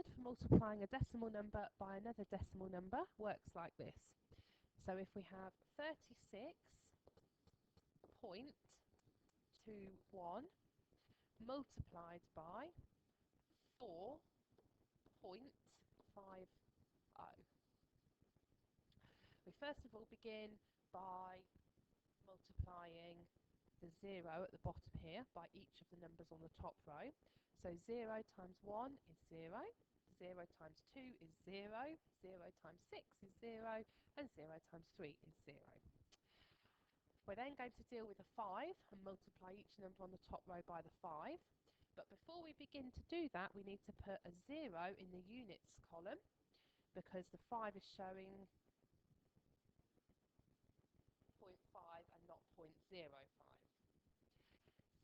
method for multiplying a decimal number by another decimal number works like this. So if we have 36.21 multiplied by 4.50. We first of all begin by multiplying the 0 at the bottom here by each of the numbers on the top row. So 0 times 1 is 0, 0 times 2 is 0, 0 times 6 is 0, and 0 times 3 is 0. We're then going to deal with a 5 and multiply each number on the top row by the 5. But before we begin to do that, we need to put a 0 in the units column because the 5 is showing 0.5 and not 0.05.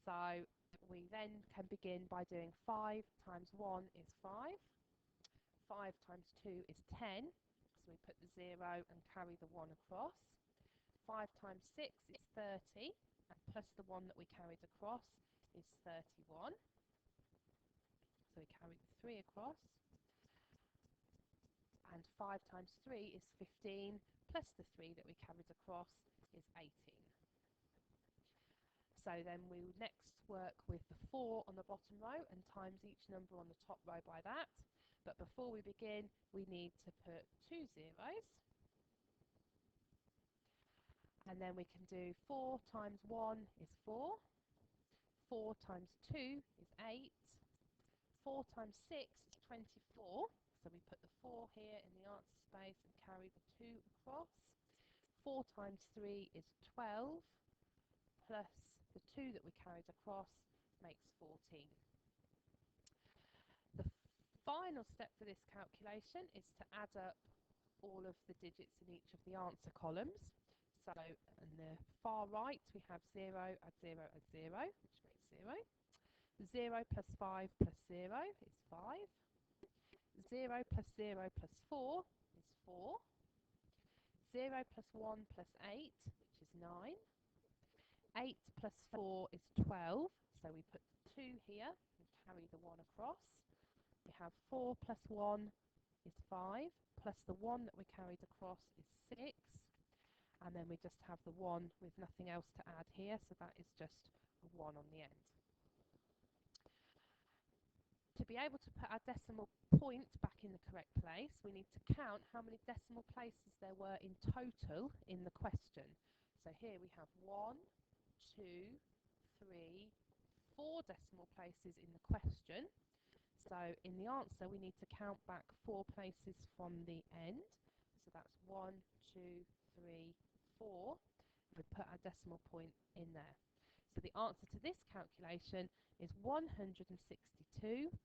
So we then can begin by doing 5 times 1 is 5, 5 times 2 is 10, so we put the 0 and carry the 1 across. 5 times 6 is 30, and plus the 1 that we carried across is 31. So we carry the 3 across. And 5 times 3 is 15, plus the 3 that we carried across is 18. So then we will next work with the 4 on the bottom row and times each number on the top row by that. But before we begin, we need to put 2 zeros. And then we can do 4 times 1 is 4, 4 times 2 is 8, 4 times 6 is 24. So we put the 4 here in the answer space and carry the 2 across. 4 times 3 is 12, plus the 2 that we carried across makes 14. The final step for this calculation is to add up all of the digits in each of the answer columns. So on the far right we have 0, add 0, add 0, which makes 0. 0 plus 5 plus 0 is 5. 0 plus 0 plus 4 is 4. 0 plus 1 plus 8, which is 9. 8 plus 4 is 12, so we put 2 here and carry the 1 across. We have 4 plus 1 is 5, plus the 1 that we carried across is 6, and then we just have the 1 with nothing else to add here, so that is just a 1 on the end. To be able to put our decimal point back in the correct place, we need to count how many decimal places there were in total in the question. So here we have 1, 2, 3, 4 decimal places in the question. So in the answer we need to count back 4 places from the end. So that's 1, 2, 3, 4. We put our decimal point in there. So the answer to this calculation is 162.9450.